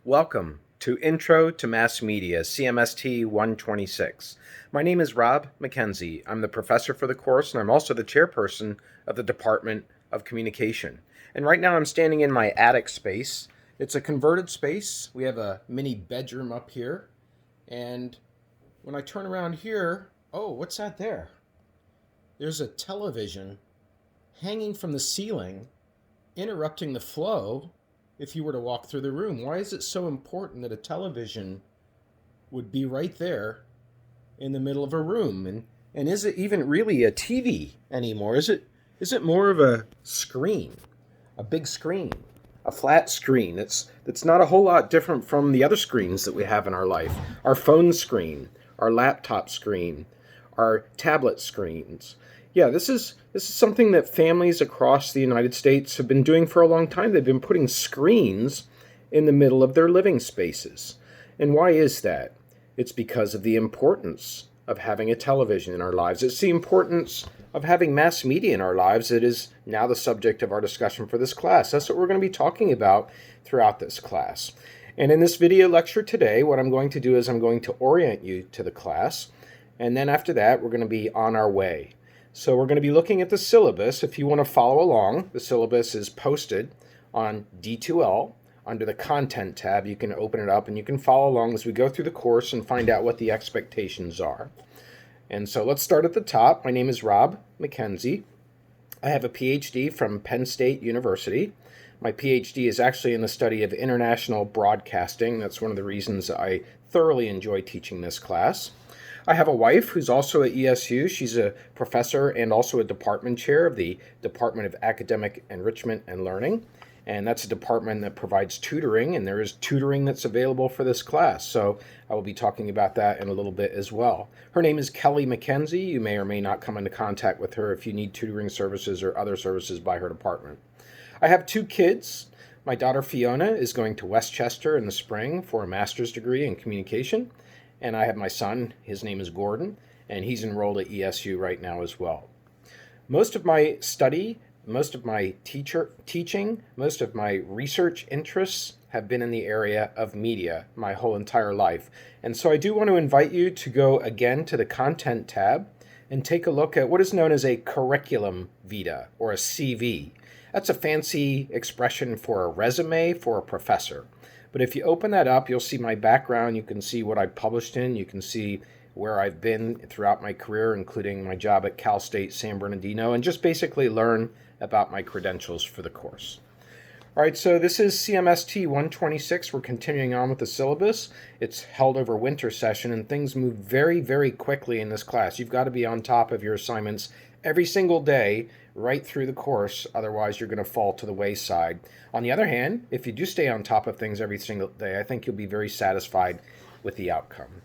Welcome to Intro to Mass Media, CMST 126. My name is Rob McKenzie. I'm the professor for the course, and I'm also the chairperson of the Department of Communication. And right now I'm standing in my attic space. It's a converted space. We have a mini bedroom up here. And when I turn around here, oh, what's that there? There's a television hanging from the ceiling, interrupting the flow if you were to walk through the room. Why is it so important that a television would be right there in the middle of a room? And is it even really a TV anymore? Is it more of a screen, a big screen, a flat screen? It's not a whole lot different from the other screens that we have in our life. Our phone screen, our laptop screen, our tablet screens. Yeah, this is something that families across the United States have been doing for a long time. They've been putting screens in the middle of their living spaces. And why is that? It's because of the importance of having a television in our lives. It's the importance of having mass media in our lives that is now the subject of our discussion for this class. That's what we're going to be talking about throughout this class. And in this video lecture today, what I'm going to do is I'm going to orient you to the class. And then after that, we're going to be on our way. So we're going to be looking at the syllabus. If you want to follow along, the syllabus is posted on D2L under the Content tab. You can open it up and you can follow along as we go through the course and find out what the expectations are. And so let's start at the top. My name is Rob McKenzie. I have a PhD from Penn State University. My PhD is actually in the study of international broadcasting. That's one of the reasons I thoroughly enjoy teaching this class. I have a wife who's also at ESU. She's a professor and also a department chair of the Department of Academic Enrichment and Learning. And that's a department that provides tutoring, and there is tutoring that's available for this class. So I will be talking about that in a little bit as well. Her name is Kelly McKenzie. You may or may not come into contact with her if you need tutoring services or other services by her department. I have two kids. My daughter Fiona is going to Westchester in the spring for a master's degree in communication. And I have my son, his name is Gordon, and he's enrolled at ESU right now as well. Most of my study, most of my teaching, most of my research interests have been in the area of media my whole entire life. And so I do want to invite you to go again to the Content tab and take a look at what is known as a curriculum vitae, or a CV. That's a fancy expression for a resume for a professor. But if you open that up, you'll see my background. You can see what I published in. You can see where I've been throughout my career, including my job at Cal State San Bernardino, and just basically learn about my credentials for the course. All right, so this is CMST 126. We're continuing on with the syllabus. It's held over winter session, and things move very, very quickly in this class. You've got to be on top of your assignments every single day right through the course, otherwise you're going to fall to the wayside. On the other hand, if you do stay on top of things every single day, I think you'll be very satisfied with the outcome.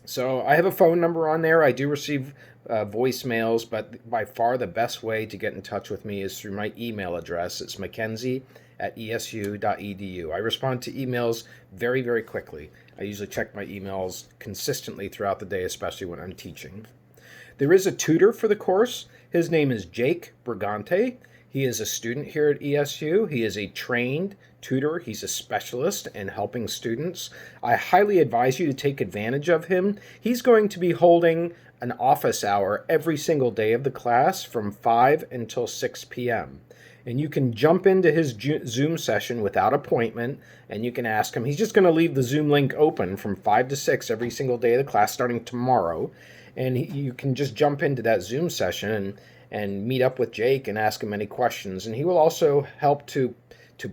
So I have a phone number on there. I do receive voicemails, but by far the best way to get in touch with me is through my email address. It's mckenzie@esu.edu. I respond to emails very, very quickly. I usually check my emails consistently throughout the day, especially when I'm teaching. There is a tutor for the course. His name is Jake Brigante. He is a student here at ESU. He is a trained tutor. He's a specialist in helping students. I highly advise you to take advantage of him. He's going to be holding an office hour every single day of the class from 5 until 6 p.m. And you can jump into his Zoom session without appointment, and you can ask him. He's just going to leave the Zoom link open from 5 to 6 every single day of the class starting tomorrow. And you can just jump into that Zoom session and meet up with Jake and ask him any questions. And he will also help to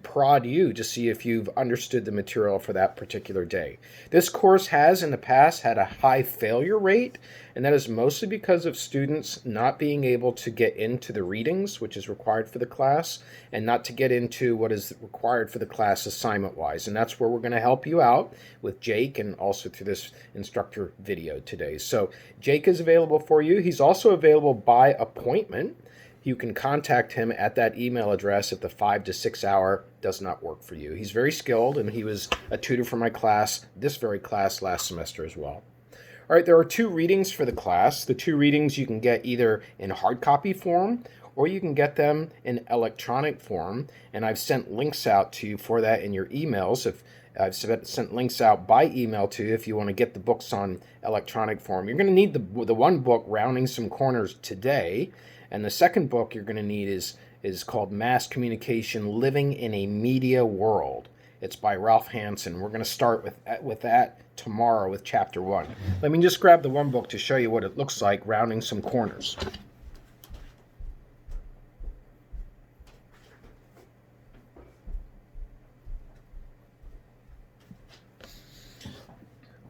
prod you to see if you've understood the material for that particular day. This course has in the past had a high failure rate, and that is mostly because of students not being able to get into the readings, which is required for the class, and not to get into what is required for the class assignment-wise. And that's where we're going to help you out with Jake and also through this instructor video today. So Jake is available for you. He's also available by appointment. You can contact him at that email address if the 5 to 6 hour does not work for you. He's very skilled, and he was a tutor for my class, this very class, last semester as well. All right, there are two readings for the class. The two readings you can get either in hard copy form or you can get them in electronic form, and I've sent links out to you for that in your emails. If I've sent links out by email to you if you want to get the books on electronic form. You're going to need the one book, Rounding Some Corners, today, and the second book you're going to need is called Mass Communication: Living in a Media World. It's by Ralph Hansen. We're going to start with that tomorrow with chapter 1. Let me just grab the one book to show you what it looks like, Rounding Some Corners.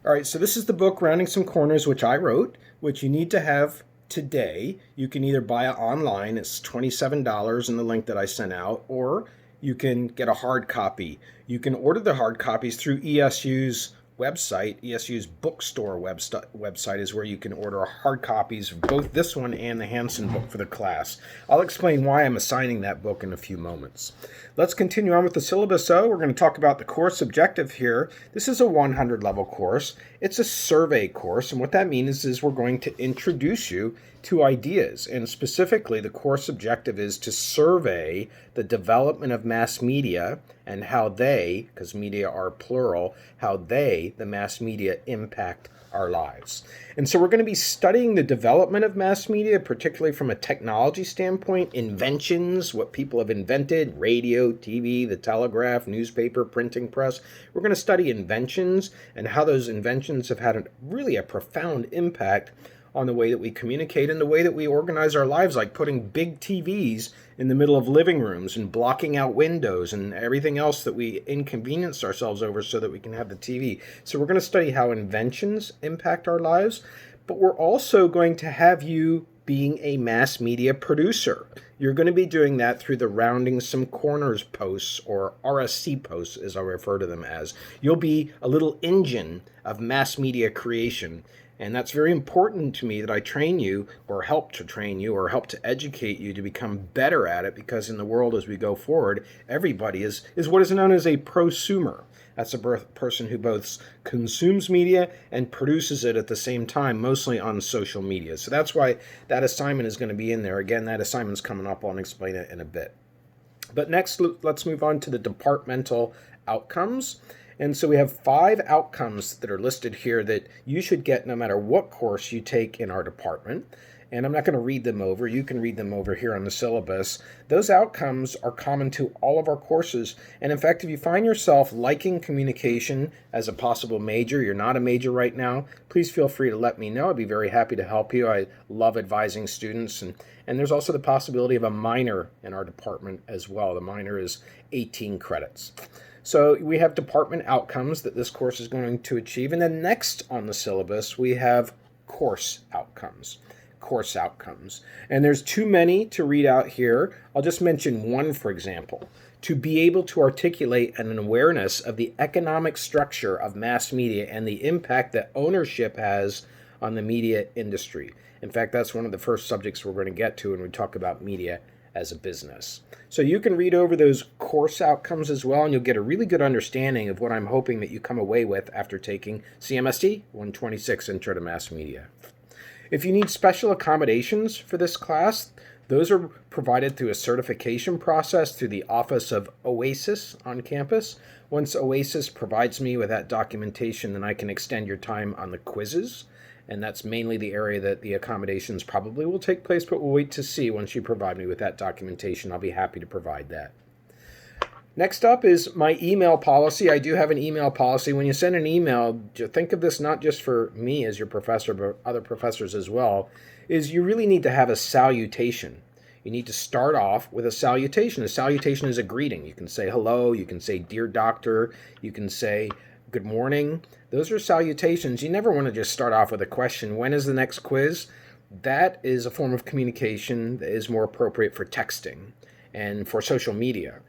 All right, so this is the book, Rounding Some Corners, which I wrote, which you need to have today. You can either buy it online, it's $27 in the link that I sent out, or you can get a hard copy. You can order the hard copies through ESU's website. ESU's bookstore website is where you can order hard copies of both this one and the Hansen book for the class. I'll explain why I'm assigning that book in a few moments. Let's continue on with the syllabus. So we're going to talk about the course objective here. This is a 100 level course. It's a survey course, and what that means is we're going to introduce you to ideas, and specifically the course objective is to survey the development of mass media and how they, because media are plural, how they, the mass media, impact our lives. And so we're going to be studying the development of mass media, particularly from a technology standpoint, inventions, what people have invented, radio, TV, the telegraph, newspaper, printing press. We're going to study inventions and how those inventions have had really a profound impact on the way that we communicate and the way that we organize our lives, like putting big TVs in the middle of living rooms and blocking out windows and everything else that we inconvenience ourselves over so that we can have the TV. So we're going to study how inventions impact our lives, but we're also going to have you being a mass media producer. You're going to be doing that through the Rounding Some Corners posts, or RSC posts as I refer to them as. You'll be a little engine of mass media creation. And that's very important to me that I train you, or help to train you, or help to educate you to become better at it, because in the world as we go forward, everybody is what is known as a prosumer. That's a person who both consumes media and produces it at the same time, mostly on social media. So that's why that assignment is going to be in there. Again, that assignment's coming up. I'll explain it in a bit. But next, let's move on to the departmental outcomes. And so we have 5 outcomes that are listed here that you should get no matter what course you take in our department. And I'm not going to read them over. You can read them over here on the syllabus. Those outcomes are common to all of our courses. And in fact, if you find yourself liking communication as a possible major, you're not a major right now, please feel free to let me know. I'd be very happy to help you. I love advising students. And there's also the possibility of a minor in our department as well. The minor is 18 credits. So we have department outcomes that this course is going to achieve. And then next on the syllabus, we have course outcomes. Course outcomes. And there's too many to read out here. I'll just mention one, for example. To be able to articulate an awareness of the economic structure of mass media and the impact that ownership has on the media industry. In fact, that's one of the first subjects we're going to get to when we talk about media as a business. So you can read over those course outcomes as well, and you'll get a really good understanding of what I'm hoping that you come away with after taking CMST 126 Intro to Mass Media. If you need special accommodations for this class, those are provided through a certification process through the Office of OASIS on campus. Once OASIS provides me with that documentation, then I can extend your time on the quizzes. And that's mainly the area that the accommodations probably will take place, but we'll wait to see once you provide me with that documentation. I'll be happy to provide that. Next up is my email policy. I do have an email policy. When you send an email, think of this not just for me as your professor, but other professors as well, is you really need to have a salutation. You need to start off with a salutation. A salutation is a greeting. You can say hello, you can say dear doctor, you can say good morning. Those are salutations. You never want to just start off with a question, when is the next quiz? That is a form of communication that is more appropriate for texting and for social media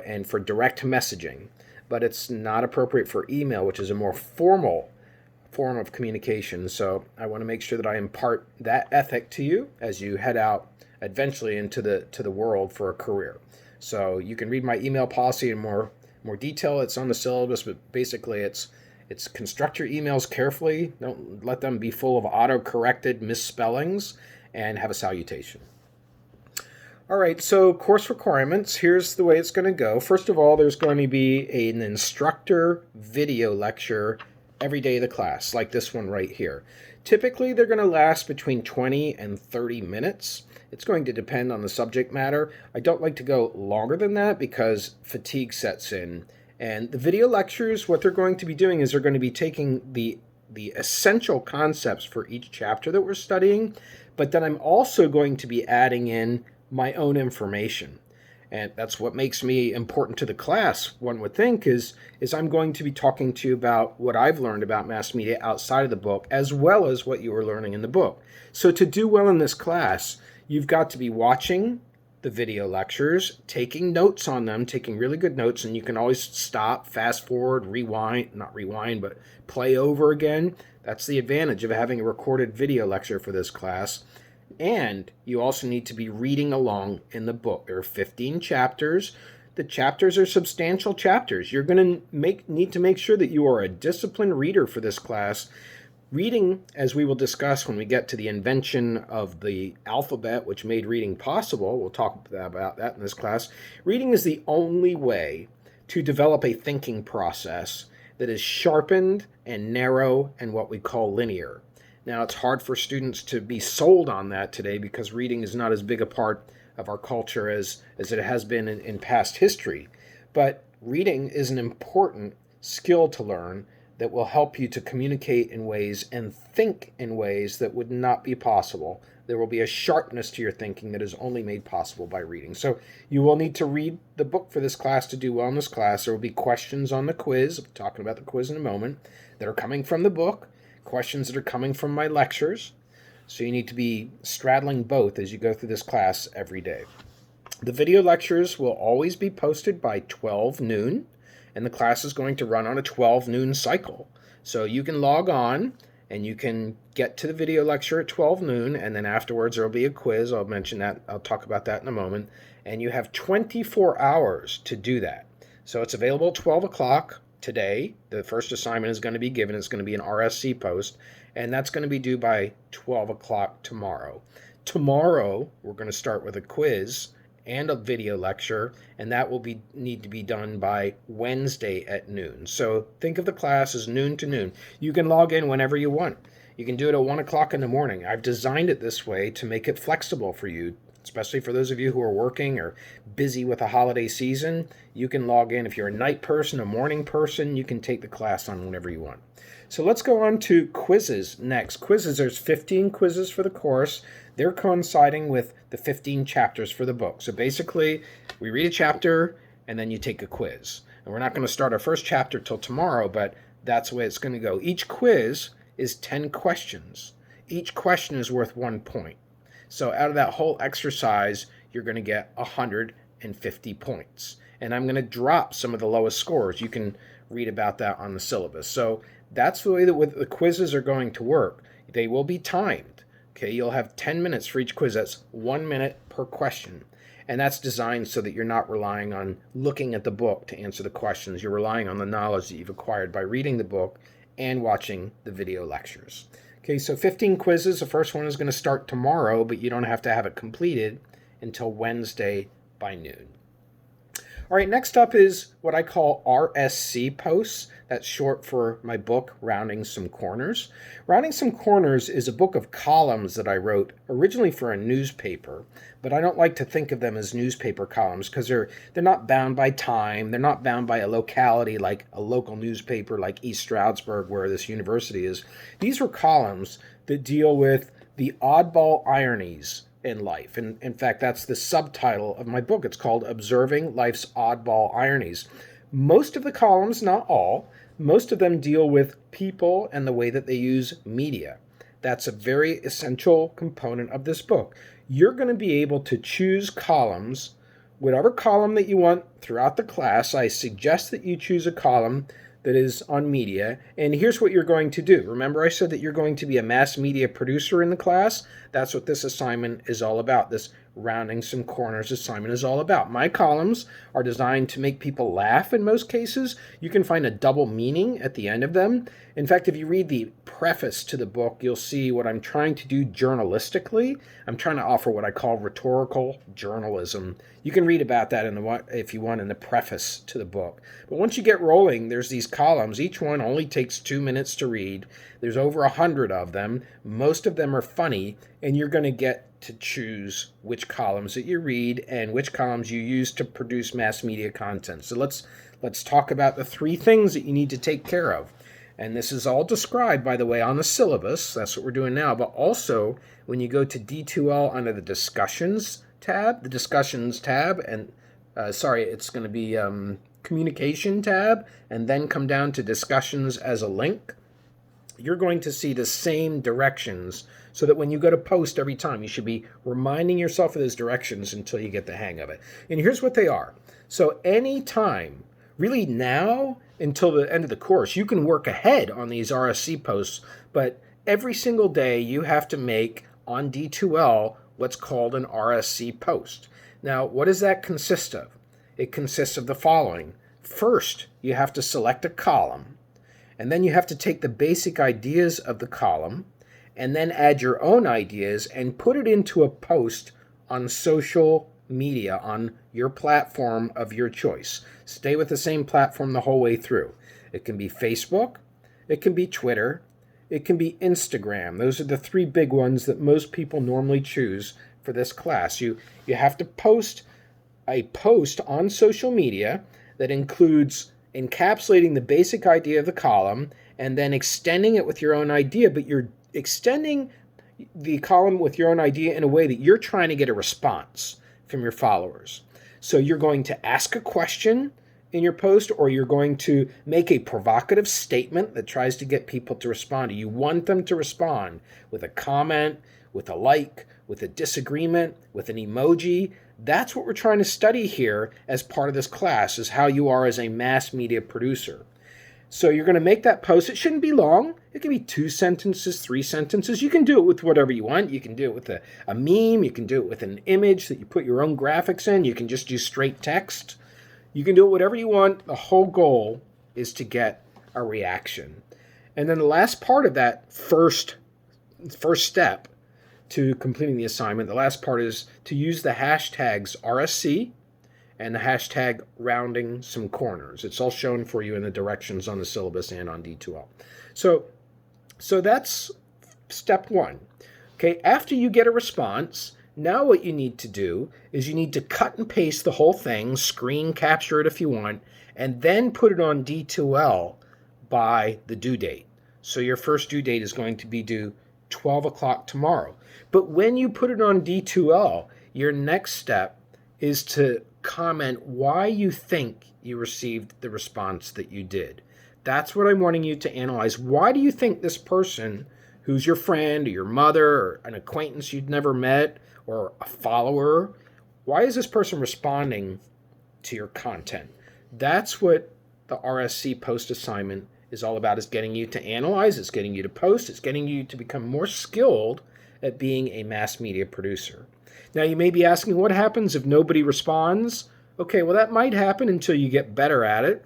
and for direct messaging. But it's not appropriate for email, which is a more formal form of communication. So I want to make sure that I impart that ethic to you as you head out eventually into the world for a career. So you can read my email policy in more detail. It's on the syllabus, but basically it's construct your emails carefully. Don't let them be full of auto-corrected misspellings, and have a salutation. All right, so course requirements, here's the way it's going to go. First of all, there's going to be an instructor video lecture every day of the class, like this one right here. Typically, they're going to last between 20 and 30 minutes. It's going to depend on the subject matter. I don't like to go longer than that because fatigue sets in. And the video lectures, what they're going to be doing is they're going to be taking the essential concepts for each chapter that we're studying, but then I'm also going to be adding in my own information. And that's what makes me important to the class, one would think, is I'm going to be talking to you about what I've learned about mass media outside of the book, as well as what you were learning in the book. So to do well in this class, you've got to be watching the video lectures, taking notes on them, taking really good notes, and you can always stop, fast forward, rewind, not rewind, but play over again. That's the advantage of having a recorded video lecture for this class. And you also need to be reading along in the book. There are 15 chapters. The chapters are substantial chapters. You're going to need to make sure that you are a disciplined reader for this class. Reading, as we will discuss when we get to the invention of the alphabet, which made reading possible, we'll talk about that in this class. Reading is the only way to develop a thinking process that is sharpened and narrow and what we call linear. Now, it's hard for students to be sold on that today because reading is not as big a part of our culture as it has been in past history. But reading is an important skill to learn that will help you to communicate in ways and think in ways that would not be possible. There will be a sharpness to your thinking that is only made possible by reading. So you will need to read the book for this class to do well in this class. There will be questions on the quiz, I'm talking about the quiz in a moment, that are coming from the book, questions that are coming from my lectures. So you need to be straddling both as you go through this class every day. The video lectures will always be posted by 12 noon, and the class is going to run on a 12 noon cycle. So you can log on and you can get to the video lecture at 12 noon, and then afterwards there will be a quiz. I'll mention that. I'll talk about that in a moment. And you have 24 hours to do that. So it's available at 12 o'clock today. The first assignment is going to be given. It's going to be an RSC post, and that's going to be due by 12 o'clock tomorrow. Tomorrow, we're going to start with a quiz and a video lecture, and that will need to be done by Wednesday at noon. So think of the class as noon to noon. You can log in whenever you want. You can do it at 1 o'clock in the morning. I've designed it this way to make it flexible for you, especially for those of you who are working or busy with the holiday season. You can log in. If you're a night person, a morning person, you can take the class on whenever you want. So let's go on to quizzes next. Quizzes, there's 15 quizzes for the course. They're coinciding with the 15 chapters for the book. So basically, we read a chapter and then you take a quiz. And we're not going to start our first chapter till tomorrow, but that's the way it's going to go. Each quiz is 10 questions. Each question is worth 1 point. So out of that whole exercise, you're going to get 150 points. And I'm going to drop some of the lowest scores. You can read about that on the syllabus. So that's the way that the quizzes are going to work. They will be timed. Okay, you'll have 10 minutes for each quiz. That's 1 minute per question. And that's designed so that you're not relying on looking at the book to answer the questions. You're relying on the knowledge that you've acquired by reading the book and watching the video lectures. Okay, so 15 quizzes. The first one is going to start tomorrow, but you don't have to have it completed until Wednesday by noon. All right, next up is what I call RSC Posts. That's short for my book, Rounding Some Corners. Rounding Some Corners is a book of columns that I wrote originally for a newspaper, but I don't like to think of them as newspaper columns because they're not bound by time. They're not bound by a locality like a local newspaper like East Stroudsburg where this university is. These were columns that deal with the oddball ironies in life. And in fact, that's the subtitle of my book. It's called Observing Life's Oddball Ironies. Most of the columns, not all, most of them deal with people and the way that they use media. That's a very essential component of this book. You're going to be able to choose columns, whatever column that you want throughout the class. I suggest that you choose a column that is on media. And here's what you're going to do. Remember I said that you're going to be a mass media producer in the class? That's what this assignment is all about. This rounding some corners assignment is all about. My columns are designed to make people laugh in most cases. You can find a double meaning at the end of them. In fact, if you read the preface to the book, you'll see what I'm trying to do journalistically. I'm trying to offer what I call rhetorical journalism. You can read about that if you want in the preface to the book. But once you get rolling, there's these columns. Each one only takes 2 minutes to read. There's over 100 of them. Most of them are funny, and you're going to get to choose which columns that you read and which columns you use to produce mass media content. So let's talk about the 3 things that you need to take care of. And this is all described, by the way, on the syllabus. That's what we're doing now. But also, when you go to D2L under the Discussions tab, and it's going to be Communication tab, and then come down to Discussions as a link, you're going to see the same directions so that when you go to post every time, you should be reminding yourself of those directions until you get the hang of it. And here's what they are. So anytime, really now until the end of the course, you can work ahead on these RSC posts, but every single day you have to make on D2L what's called an RSC post. Now, what does that consist of? It consists of the following. First, you have to select a column, and then you have to take the basic ideas of the column and then add your own ideas and put it into a post on social media on your platform of your choice. Stay with the same platform the whole way through. It can be Facebook, it can be Twitter, it can be Instagram. Those are the 3 big ones that most people normally choose for this class. You have to post a post on social media that includes encapsulating the basic idea of the column and then extending it with your own idea, but you're extending the column with your own idea in a way that you're trying to get a response from your followers. So you're going to ask a question in your post, or you're going to make a provocative statement that tries to get people to respond. You want them to respond with a comment, with a like, with a disagreement, with an emoji. That's what we're trying to study here as part of this class, is how you are as a mass media producer. So you're going to make that post. It shouldn't be long. It can be 2 sentences, 3 sentences. You can do it with whatever you want. You can do it with a meme. You can do it with an image that you put your own graphics in. You can just do straight text. You can do it whatever you want. The whole goal is to get a reaction. And then the last part of that first step to completing the assignment, the last part is to use the hashtags RSC and the hashtag rounding some corners. It's all shown for you in the directions on the syllabus and on D2L. So that's step 1. Okay, after you get a response, now what you need to do is you need to cut and paste the whole thing, screen capture it if you want, and then put it on D2L by the due date. So your first due date is going to be due 12 o'clock tomorrow. But when you put it on D2L, your next step is to comment why you think you received the response that you did. That's what I'm wanting you to analyze. Why do you think this person, who's your friend or your mother or an acquaintance you'd never met or a follower, why is this person responding to your content? That's what the RSC post assignment is all about, is getting you to analyze, it's getting you to post, it's getting you to become more skilled at being a mass media producer. Now, you may be asking, what happens if nobody responds? Okay, well, that might happen until you get better at it.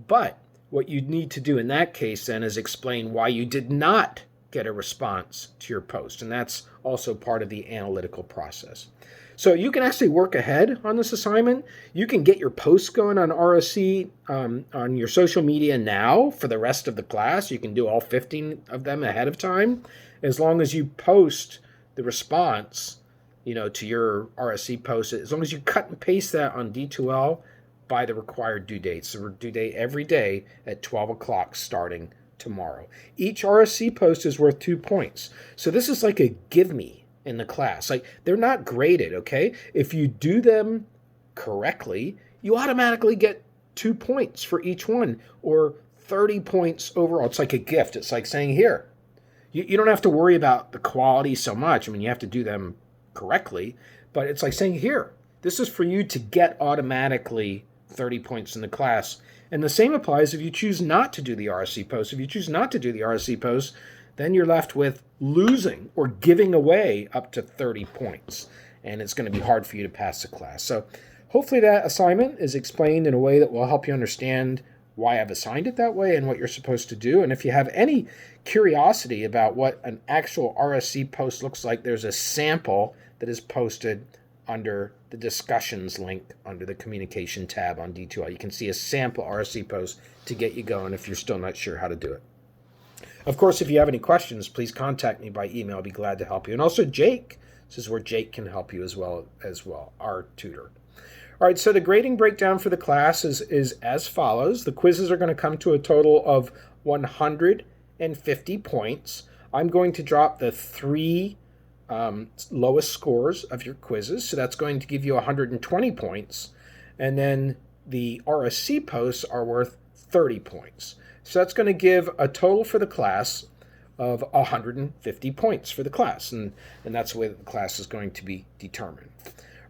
But what you need to do in that case then is explain why you did not get a response to your post. And that's also part of the analytical process. So you can actually work ahead on this assignment. You can get your posts going on RSC on your social media now for the rest of the class. You can do all 15 of them ahead of time, as long as you post the response, to your RSC post. As long as you cut and paste that on D2L by the required due date. So we're due date every day at 12 o'clock starting tomorrow. Each RSC post is worth 2 points. So this is like a give me in the class. Like, they're not graded, okay? If you do them correctly, you automatically get 2 points for each one, or 30 points overall. It's like a gift. It's like saying, here, you don't have to worry about the quality so much. I mean, you have to do them correctly, but it's like saying, here, this is for you to get automatically 30 points in the class. And the same applies if you choose not to do the RSC post. If you choose not to do the RSC post, then you're left with losing or giving away up to 30 points. And it's going to be hard for you to pass the class. So hopefully that assignment is explained in a way that will help you understand why I've assigned it that way and what you're supposed to do. And if you have any curiosity about what an actual RSC post looks like, there's a sample that is posted under the discussions link under the communication tab on D2L. You can see a sample RSC post to get you going if you're still not sure how to do it. Of course, if you have any questions, please contact me by email. I'll be glad to help you. And also Jake, this is where Jake can help you as well, our tutor. All right, so the grading breakdown for the class is as follows. The quizzes are going to come to a total of 150 points. I'm going to drop the 3 lowest scores of your quizzes, so that's going to give you 120 points. And then the RSC posts are worth 30 points. So that's going to give a total for the class of 150 points for the class, and that's the way that the class is going to be determined.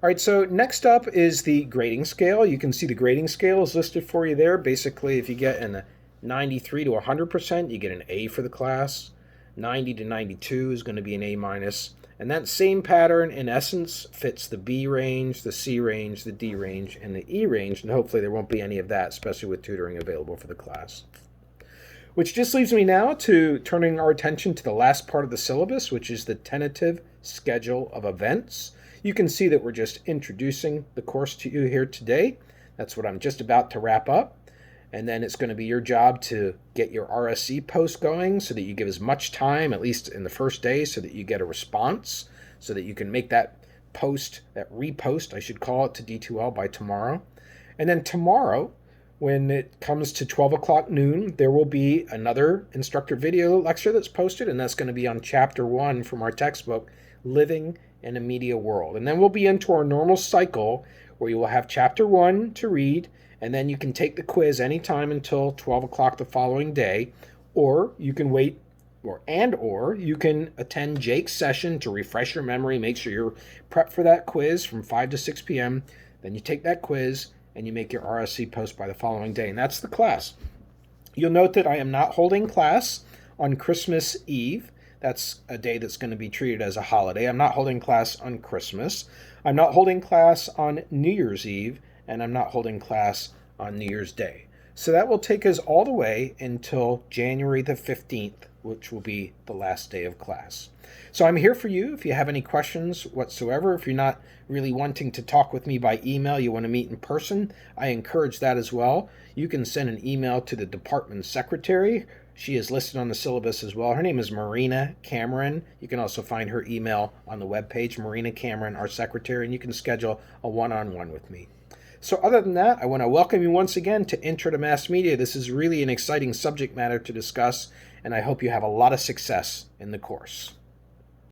All right, so next up is the grading scale. You can see the grading scale is listed for you there. Basically, if you get a 93 to 100%, you get an A for the class. 90 to 92 is going to be an A minus. And that same pattern, in essence, fits the B range, the C range, the D range, and the E range. And hopefully there won't be any of that, especially with tutoring available for the class. Which just leaves me now to turning our attention to the last part of the syllabus, which is the tentative schedule of events. You can see that we're just introducing the course to you here today. That's what I'm just about to wrap up. And then it's going to be your job to get your RSC post going so that you give as much time, at least in the first day, so that you get a response, so that you can make that post, that repost, I should call it, to D2L by tomorrow. And then tomorrow, when it comes to 12 o'clock noon, there will be another instructor video lecture that's posted, and that's going to be on Chapter 1 from our textbook, Living in a Media World. And then we'll be into our normal cycle where you will have Chapter 1 to read, and then you can take the quiz anytime until 12 o'clock the following day, or you can wait, or you can attend Jake's session to refresh your memory, make sure you're prepped for that quiz from 5 to 6 p.m. Then you take that quiz, and you make your RSC post by the following day, and that's the class. You'll note that I am not holding class on Christmas Eve. That's a day that's going to be treated as a holiday. I'm not holding class on Christmas. I'm not holding class on New Year's Eve, and I'm not holding class on New Year's Day. So that will take us all the way until January the 15th, which will be the last day of class. So I'm here for you if you have any questions whatsoever. If you're not really wanting to talk with me by email, you want to meet in person, I encourage that as well. You can send an email to the department secretary. She is listed on the syllabus as well. Her name is Marina Cameron. You can also find her email on the webpage, Marina Cameron, our secretary, and you can schedule a one-on-one with me. So other than that, I want to welcome you once again to Intro to Mass Media. This is really an exciting subject matter to discuss, and I hope you have a lot of success in the course.